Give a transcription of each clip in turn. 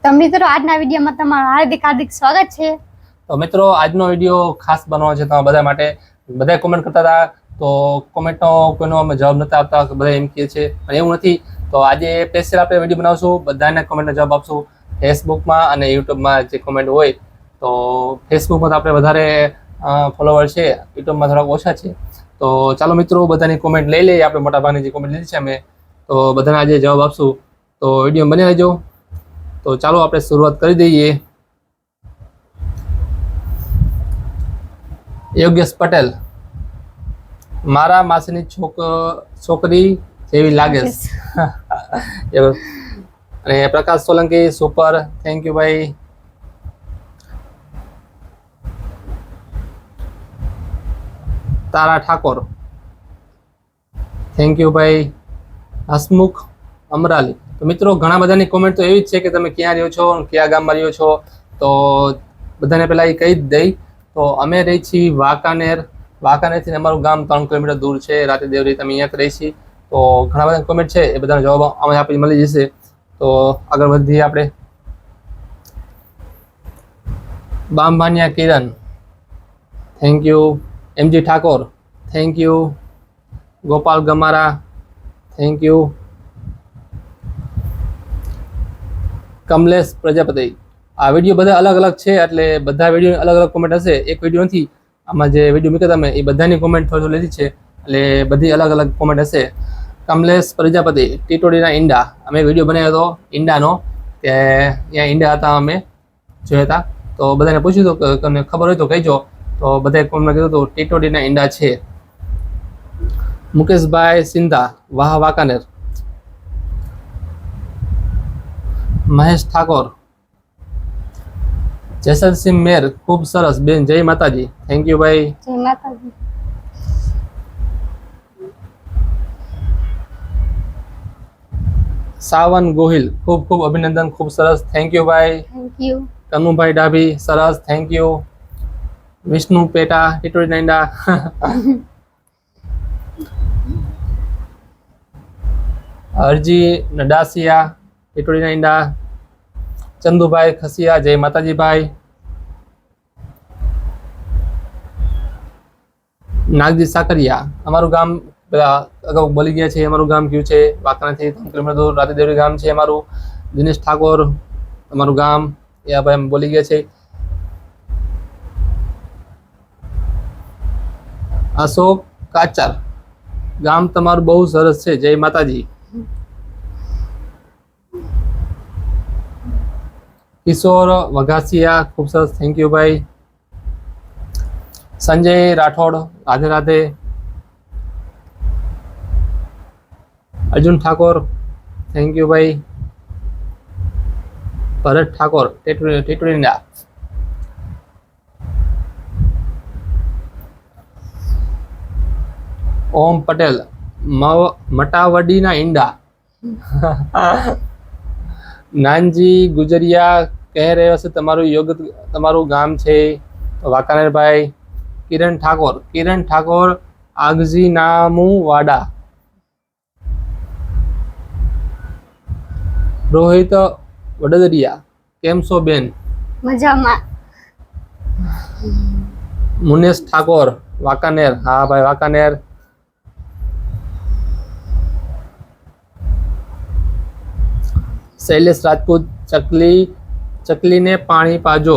તો મિત્રો આજના વિડીયોમાં તમારું હાર્દિક સ્વાગત છે। તો મિત્રો આજનો વિડીયો ખાસ બનાવવાનો છે તમારા બધા માટે। બધા કોમેન્ટ કરતા હતા તો કોમેન્ટનો કોઈનો અમે જવાબ નતા આપતા, બધા એમ કહે છે પણ એવું નથી। તો આજે સ્પેશિયલ આપણે વિડીયો બનાવશું, બધાને કોમેન્ટનો જવાબ આપશું। ફેસબુકમાં અને યુટ્યુબમાં જે કોમેન્ટ હોય, તો ફેસબુકમાં તો આપણે વધારે ફોલોવર છે, યુટ્યુબમાં થોડાક ઓછા છે। તો ચાલો મિત્રો બધાની કોમેન્ટ લઈ લઈએ, આપણે મોટા ભાગની જે કોમેન્ટ લીધી છે અમે, તો બધાને આજે જવાબ આપશું। તો વિડીયો બની રહેજો। તો ચાલો આપણે શરૂઆત કરી દઈએ। યોગેશ પટેલ, મારા માસીની છોકરી જેવી લાગે છે। અને પ્રકાશ સોલંકી, સુપર, થેન્ક યુ ભાઈ। તારા ઠાકોર, થેન્ક યુ ભાઈ। હસમુખ અમરાલી, તો મિત્રો ઘણા બધાની કોમેન્ટ તો એવી જ છે કે તમે ક્યાં રહ્યો છો, કયા ગામમાં રહ્યો છો। તો બધાને પહેલા એ કહી જ દઈ, તો અમે રહી છીએ વાંકાનેર। વાંકાનેરથી અમારું ગામ 3 કિલોમીટર દૂર છે, રાતે દેવરી અમે અહીંયા રહી છીએ। તો ઘણા બધા કોમેન્ટ છે, એ બધાનો જવાબ અમે આપી મળી જશે। તો આગળ વધીએ આપણે। Bambhaniya Kiran, thank you. M G Thakor, thank you. Gopal Gamara, thank you. Kamlesh Prajapati, આ વિડીયો બધા અલગ અલગ છે, એટલે બધા વિડીયો અલગ અલગ કોમેન્ટ હશે, એક વિડીયો નથી। આમાં જે વિડીયો મૂક્યા તમે એ બધાની કોમેન્ટ થોડી લીધી છે, એટલે બધી અલગ અલગ કોમેન્ટ હશે। કમલેશ પ્રજાપતિ, ટીટોડીના ઈંડા, અમે વિડીયો બનાવ્યો હતો ઈંડાનો, કે અહીંયા ઈંડા હતા, અમે જોયા હતા। તો બધાને પૂછ્યું હતું કે તમને ખબર હોય તો કહેજો। તો બધાએ કોમેન્ટ કીધું હતું ટીટોડીના ઈંડા છે। મુકેશભાઈ સિંધા, વાહ વાંકાનેર। મહેશ ઠાકોર, જેસલસિંહ મેર, ખૂબ સરસ બેન, જય માતાજી, થેન્ક યુ ભાઈ। જય માતાજી। સાવન ગોહિલ, ખૂબ ખૂબ અભિનંદન, ખૂબ સરસ, થેન્ક યુ ભાઈ। Thank you. કનુભાઈ ડાભી, સરસ, થેન્ક યુ। વિષ્ણુ પેટા, ટીટોડી નાઈંડા। હરજી નડાસિયા, ટીટોડી નાઈંડા। ચંદુભાઈ ખસિયા, જય માતાજી ભાઈ। નાગજી સાકરિયા, અમારું ગામ પેલા અગાઉ બોલી ગયા છે, અમારું ગામ કયું છે, વાંકાનેરથી 3 કિલોમીટર દૂર રાતીદેવરી ગામ છે અમારું। દિનેશ ઠાકોર, અમારું ગામ એ ભાઈ બોલી ગયા છે। અશોક કાચર, ગામ તમારું બહુ સરસ છે, જય માતાજી। કિશોર વઘાસિયા, ખૂબ સરસ, થેન્ક યુ ભાઈ। સંજય રાઠોડ, રાધે રાધે। અર્જુન ઠાકોર, થેન્ક યુ ભાઈ। ભરત ઠાકોર, ટીટોડીના। ઓમ પટેલ, મટાવડીના ઈંડા। નાનજી ગુજરિયા કહી રહ્યો છે તમારું ગામ છે વાંકાનેર ભાઈ। કિરણ ઠાકોર, આગજી નામુ વાડા। રોહિત વડોદરિયા, કેમ છો બેન? મજામાં। મુનેશ ઠાકોર, વાંકાનેર, હા ભાઈ વાંકાનેર। શૈલેષ રાજપૂત, ચકલીને પાણી પાજો।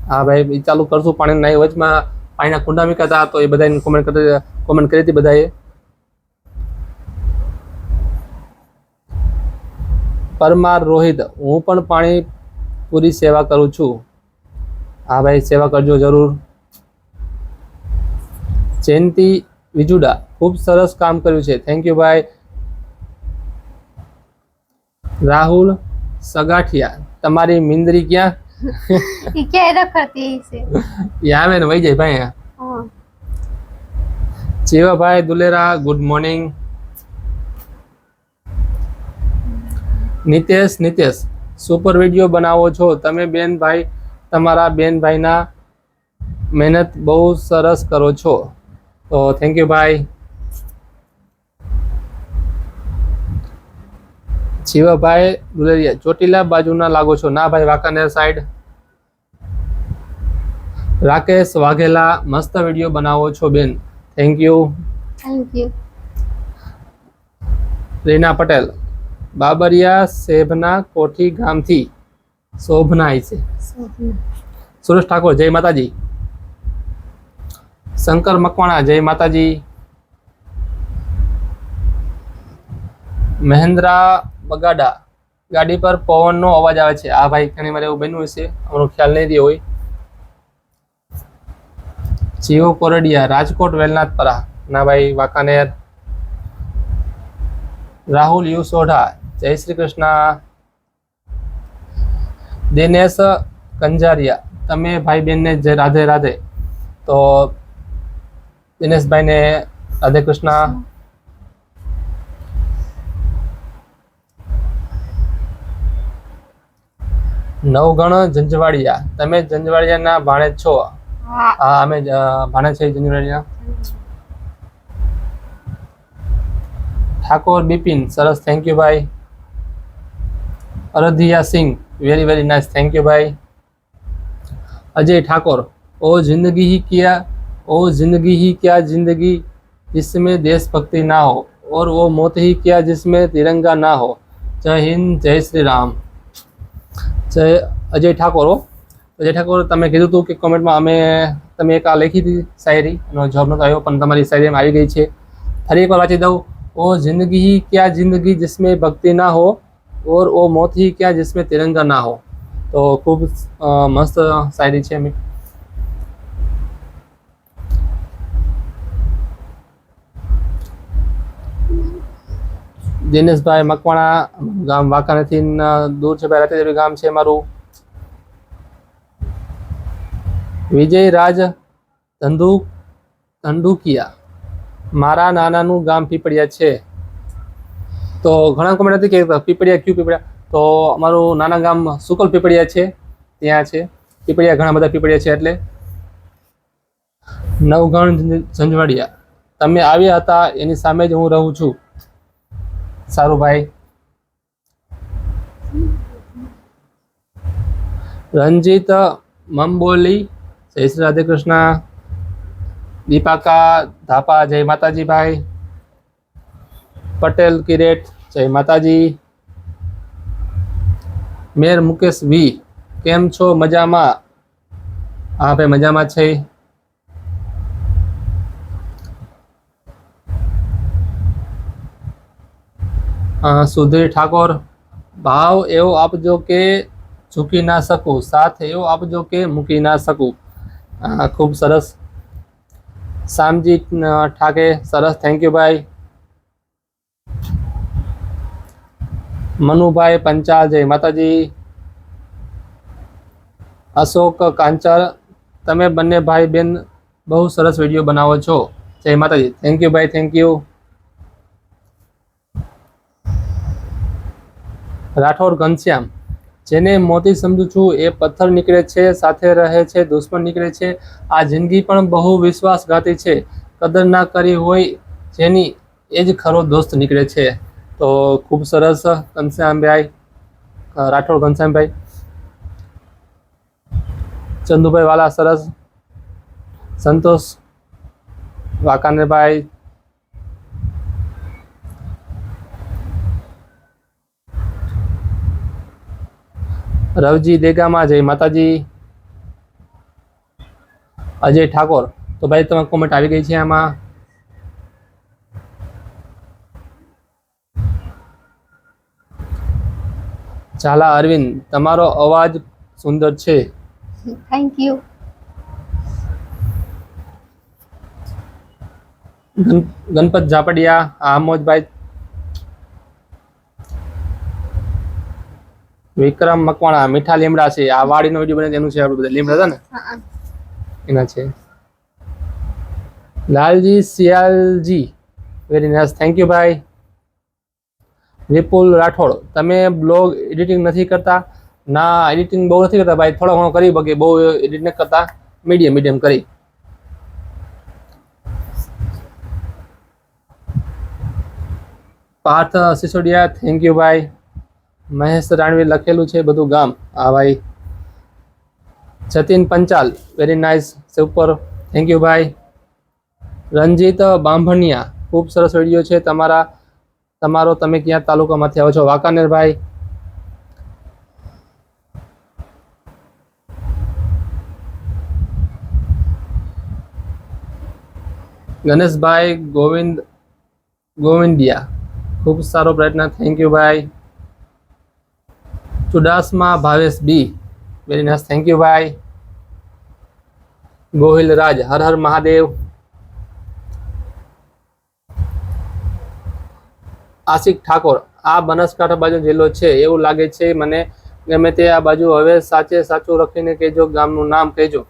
હા ભાઈ ચાલુ કરશું, પાણી નહીં, વચમાં પાણીના કુંડા મૂક્યા હતા, તો એ બધાની કોમેન્ટ કરી હતી બધાએ। પરમાર રોહિત, હું પણ પાણી પૂરી સેવા કરું છું। હા ભાઈ સેવા કરજો જરૂર। જયંતિ વિજુડા, ખૂબ સરસ કામ કર્યું છે, થેન્ક યુ ભાઈ। રાહુલ સગાઠિયા, તમારી મિંદરી ક્યાં? ઈ ક્યાં રખડતી છે? એ આવે ને વહી જાય ભાઈ। હા। Jivabhai Dulera, good morning. Nitesh, super video બનાવો છો તમે બેન ભાઈ, તમારા બેન ભાઈના મહેનત બહુ સરસ કરો છો। તો થેન્ક યુ ભાઈ। શિવભાઈ દુલેરિયા, ચોટીલા બાજુના લાગો છો. ના ભાઈ, વાંકાનેર સાઈડ. રાકેશ વાઘેલા, મસ્ત વિડીયો બનાવો છો બેન. Thank you. Thank you. Reena Patel, Babariya સેભના કોઠી ગામથી શોભનાય છે. સુરેશ ઠાકોર, જય માતાજી. શંકર મકવાણા, જય માતાજી. મહેન્દ્રા બગાડા, ગાડી પર પવનનો અવાજ આવે છે. આ ભાઈ ઘણી વાર એવું બન્યું હશે, અમારો ખ્યાલ નહીં રહ્યો હોય. જીવો કોરડિયા, રાજકોટ વેલનાથપરા. ના ભાઈ, વાંકાનેર. રાહુલ યુ સોઢા, જય શ્રી કૃષ્ણ. દિનેશ કંજારિયા, તમે ભાઈ બેનને જય રાધે રાધે. તો દિનેશભાઈને રાધે કૃષ્ણ. નવગણ જંજવાડિયા, તમે જંજવાડિયાના ભાણેજ છો? હા. હા, અમે ભાણેજ છે જંજવાડિયા. ઠાકોર બિપિન, સરસ, થેન્ક યુ ભાઈ. Ardhiya Singh, very very nice, thank you ભાઈ. अजय ठाकुर, ओ जिंदगी ही क्या जिंदगी जिसमें देशभक्ति ना हो, और वो मौत ही क्या जिसमें तिरंगा ना हो. जय हिंद, जय श्री राम. जय अजय ठाकुर. અજય ઠાકોર, તમે કીધું હતું કે કોમેન્ટમાં તમે એક આ લખી હતી શાયરી, એનો જવાબ નતો આવ્યો, પણ તમારી શાયરી આવી ગઈ છે. ફરી એકવાર વાંચી દઉં. ઓ જિંદગી ही क्या जिंदगी जिसमें भक्ति ना हो, और वो मौत ही क्या जिसमें तिरंगा ना हो. તો ખૂબ મસ્ત શાયરી છે. દિનેશભાઈ મકવાણા, ગામ વાંકાનેરથી દૂર છે ભાઈ, રાતે ગામ છે મારું. વિજય રાજ ધંધુકિયા, મારા નાનાનું ગામ પીપળિયા છે. તો ઘણા કોમેન્ટ હતી કે પીપળિયા ક્યુ પીપળિયા, તો અમારું નાના ગામ સુકલ પીપળિયા છે, ત્યાં છે પીપળિયા, ઘણા બધા પીપળિયા છે. એટલે નવગણ ઝંઝવાડિયા, તમે આવ્યા હતા એની સામે જ હું રહું છું. સારું ભાઈ. રંજીત મંબોલી, જય શ્રી રાધે કૃષ્ણ. દીપાકા ધાપા, જય માતાજી ભાઈ. પટેલ કિરેટ, જય માતાજી. મેર મુકેશ વી, કેમ છો? મજામાં? હા ભાઈ, મજામાં છે. સુધીર ઠાકોર, ભાવ એવો આપજો કે ઝૂકી ના શકું, સાથ એવો આપજો કે મૂકી ના શકું. ખૂબ સરસ. શામજી ઠાકે, સરસ, થેન્ક યુ ભાઈ. મનુભાઈ પંચાલ, જય માતાજી. અશોક કાંચર, તમે બંને ભાઈ બેન બહુ સરસ વિડીયો બનાવો છો. જય માતાજી. થેન્ક યુ ભાઈ, થેન્ક યુ. રાઠોડ ઘનશ્યામ, જેને મોતી સમજું છું એ પથ્થર નીકળે છે, સાથે રહે છે દુશ્મન નીકળે છે. આ જિંદગી પણ બહુ વિશ્વાસઘાતી છે, કદર ના કરી હોય જેની એ જ ખરો દોસ્ત નીકળે છે. તો ખૂબ સરસ ઘનશ્યામભાઈ, રાઠોડ ઘનશ્યામભાઈ. ચંદુભાઈ વાલા, સરસ. સંતોષ વાંકાનેરભાઈ. રવજી દેગામાં, જય માતાજી. અજય ઠાકોર, તો ભાઈ તમારી કોમેન્ટ આવી ગઈ છે આમાં. ઝાલા અરવિંદ, તમારો અવાજ સુંદર છે. Thank you. ગણપત ઝાપડિયા, આમોદભાઈ. વિક્રમ મકવાણા, મીઠા લીમડા છે. આ વાડીનો વિડીયો બને એનું છે, આપણે બધા લીમડા હતા ને એના છે. Lalji Siyalji, very nice, thank you ભાઈ. વિપુલ રાઠોડ, તમે બ્લોગ એડિટિંગ નથી કરતા? ના, એડિટિંગ બહુ નથી કરતા ભાઈ, થોડો ઘણો કરી બગે, બહુ એડિટ નથી કરતા, મીડિયમ કરી. પાર્થ સિસોડિયા, થેન્ક યુ ભાઈ. મહેશ રાણવી લખેલું છે બધું ગામ. હા ભાઈ. Jatin Panchal very nice super, thank you ભાઈ. રંજીત બાંભણિયા ખૂબ સરસ વિડીયો છે તમારો. તમે ક્યાં તાલુકામાંથી આવો છો? વાંકાનેર ભાઈ. ગણેશભાઈ ગોવિંદિયા ખૂબ સારો પ્રયત્ન, થેન્ક યુ ભાઈ. Chudasama Bhavesh be very nice, thank you ભાઈ. ગોહિલ રાજ હર હર મહાદેવ. આશિક ઠાકોર આ બનાસકાંઠા બાજુ જિલ્લો છે એવું લાગે છે મને, ગમે તે આ બાજુ. હવે સાચું લખીને કહેજો, ગામનું નામ કહેજો.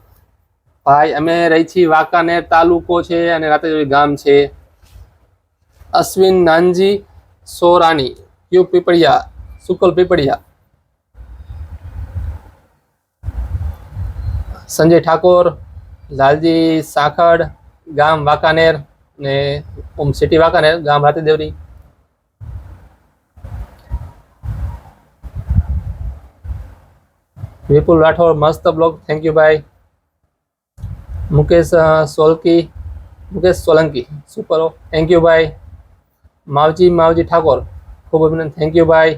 ભાઈ અમે રહી છીએ વાંકાનેર તાલુકો છે અને રાતેજોઈ ગામ છે. અશ્વિન નાનજી સોરાણી યુ પીપળિયા સુકલ પીપળિયા. સંજય ઠાકોર લાલજી સાખડ ગામ વાંકાનેર ને સિટી વાંકાનેર ગામ રાતીદેવરી. વિપુલ રાઠોડ મસ્ત બ્લોગ, થેન્ક યુ ભાઈ. Mukesh Solanki super, thank you ભાઈ. માવજી ઠાકોર ખૂબ અભિનંદન, થેન્ક યુ ભાઈ.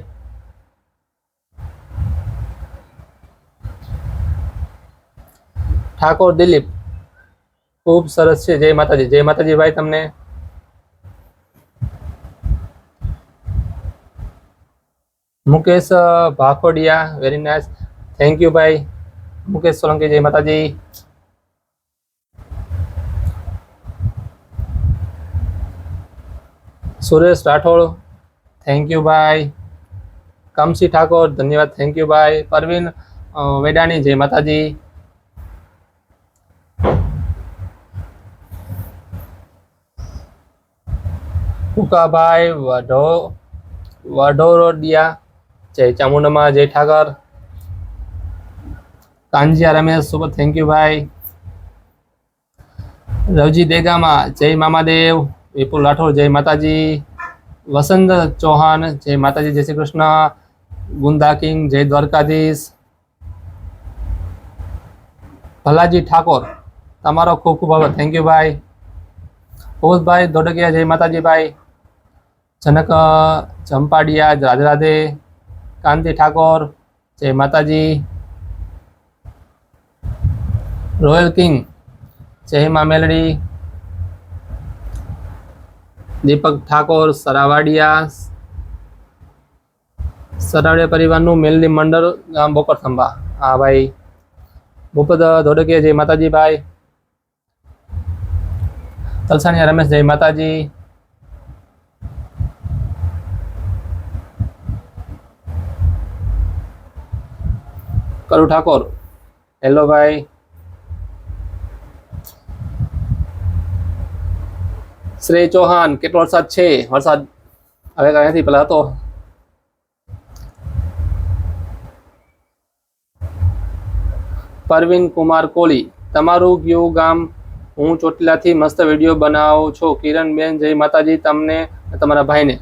ઠાકોર દિલીપ ખૂબ સરસ છે. જય માતાજી ભાઈ તમને. Mukesh Bhakhodiya very nice, thank you ભાઈ. મુકેશ સોલંકી જય માતાજી. સુરેશ રાઠોડ થેન્ક યુ ભાઈ. કમસી ઠાકોર ધન્યવાદ, થેન્ક યુ ભાઈ. પરવીન વેડાણી જય માતાજી. કુકાભાઈ વઢોરડિયા જય ચામુંડામાં, જય ઠાકર. Kanjiya Ramesh super, thank you ભાઈ. રવજી દેગામાં જય મામાદેવ. વિપુલ રાઠોડ જય માતાજી. વસંત ચૌહાણ જય માતાજી, જય શ્રી કૃષ્ણ. ગુંદા કિંગ જય દ્વારકાધીશ. ભલાજી ઠાકોર તમારો ખૂબ ખૂબ આભાર, થેન્ક યુ ભાઈ. ભાઈ દોડકિયા જય માતાજી ભાઈ. જનક ચંપાડિયા રાધે રાધે. કાંતિ ઠાકોર જય માતાજી. રોયલ કિંગ જય મા મેલડી. દીપક ઠાકોર સરાવાડિયા પરિવારનું મેલડી મંડળ ગામ બોકર થંભા. હા ભાઈ. ભૂપત ધોડકિયા જય માતાજી ભાઈ. તલસાણિયા રમેશ જય માતાજી. કરુ ઠાકોર હેલો ભાઈ. શ્રેય ચૌહાણ કેટલો વરસાદ છે? વરસાદ હવે કઈ નથી, પેલા હતો. પરવીન કુમાર કોલી તમારું કયું ગામ? હું ચોટીલાથી મસ્ત વિડીયો બનાવું છું. કિરણબેન જય માતાજી તમને તમારા ભાઈને.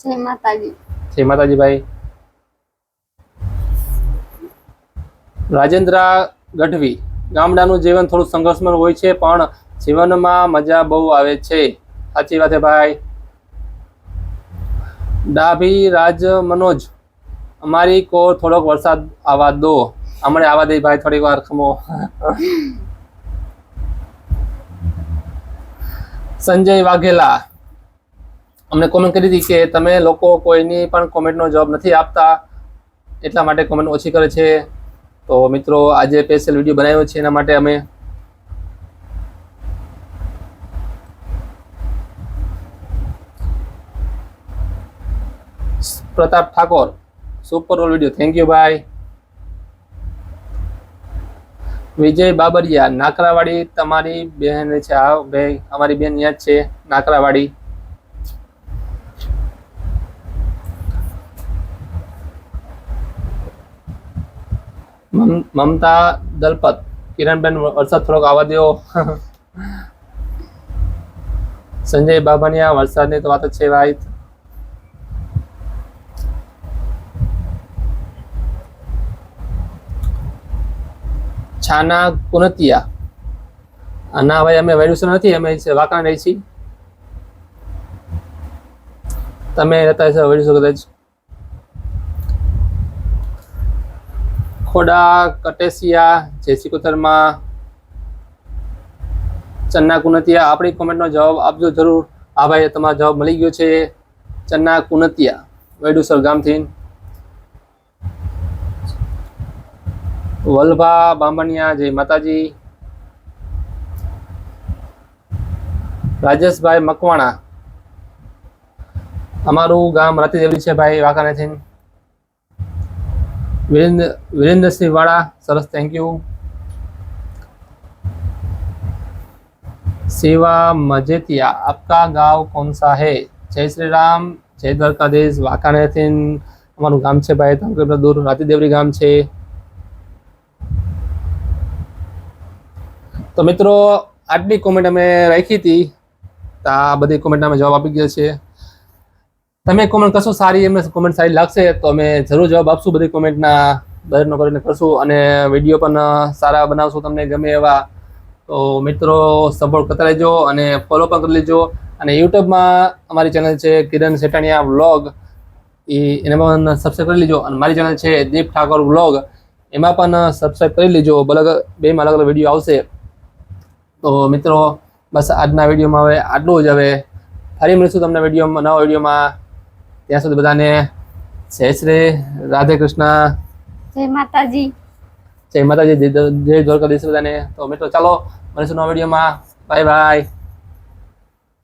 જય માતાજી. જય માતાજી ભાઈ. રાજેન્દ્ર ગઢવી ગામડાનું જીવન થોડું સંઘર્ષમય હોય છે પણ જીવનમાં મજા બહુ આવે છે. સાચી વાત છે ભાઈ. ડાભી રાજ મનોજ અમારી કો થોડોક વરસાદ આવવા દો. હમણાં આવવા દે ભાઈ, થોડીક વાર ખમો. સંજય વાઘેલા અમને કોમેન્ટ કરી હતી કે તમે લોકો કોઈની પણ કોમેન્ટનો જવાબ નથી આપતા, એટલા માટે કોમેન્ટ ઓછી કરે છે. તો મિત્રો આજે સ્પેશિયલ વિડીયો બનાવ્યો છે એના માટે અમે. Pratap Thakor super role video, thank you ભાઈ. વિજય બાબરિયા નાકરાવાડી તમારી બહેન છે? હા ભાઈ, અમારી બેન ત્યાં જ છે નાકરાવાડી. મમતા દલપત કિરણબેન વરસાદ થોડોક આવવા દો. સંજય બાબાનિયા વરસાદની તો વાત જ છે ભાઈ. છાના કુનતિયા. ના ભાઈ અમે વેડુસર નથી, અમે વાંકાને રહી છીએ. તમે રહેતા હશો વેડુસર કદાચ. ખોડા કટેસિયા જય સિકોતરમાં ચન્ના કુનતિયા. આપણી કોમેન્ટનો જવાબ આપજો જરૂર. હા ભાઈ તમારો જવાબ મળી ગયો છે. ચન્ના કુનતિયા વેડુસર ગામથી. વલ્ભા બામણિયા જય માતાજી. રાજેશભાઈ મકવાણા અમારું ગામ રાતીદેવરી છે ભાઈ વાંકાનેથી. વીરેન્દ્રસિંહ વાળા સરસ થેન્ક યુ. सेवा मजेतिया आपका गांव कौन सा है? जय श्री राम जय द्वारकाधीश. वांकानेरથી અમારું ગામ છે ભાઈ, તંત્ર દૂર રાતીદેવરી ગામ છે. તો મિત્રો આટલી કોમેન્ટ અમે રાખી હતી, તો આ બધી કોમેન્ટ અમે જવાબ આપી ગયા છે. તમે કોમેન્ટ કરશો સારી, એમને કોમેન્ટ સારી લાગશે તો અમે જરૂર જવાબ આપશું બધી કોમેન્ટના, દરેકનો કરીને કરશું અને વિડીયો પણ સારા બનાવશું તમને ગમે એવા. તો મિત્રો સપોર્ટ કરતા રહેજો અને ફોલો પણ કરી લેજો. અને યુટ્યુબમાં અમારી ચેનલ છે કિરણ સેટાણીયા વ્લોગ, એને પણ સબસ્ક્રાઈબ કરી લેજો. અને મારી ચેનલ છે દીપ ઠાકોર વ્લોગ, એમાં પણ સબસ્ક્રાઈબ કરી લેજો. બેમાં અલગ અલગ વિડીયો આવશે. તો મિત્રો બસ આજના વિડીયોમાં હવે આટલું જ. હવે ફરી મળીશું તમને વિડીયોમાં, નવા વિડીયોમાં. ત્યાં સુધી બધાને જય શ્રી રાધે કૃષ્ણ, જય માતાજી. જય માતાજી, જય દ્વારકાધીશ બધાને. તો મિત્રો ચાલો મળીશું નવા વિડીયોમાં. Bye bye.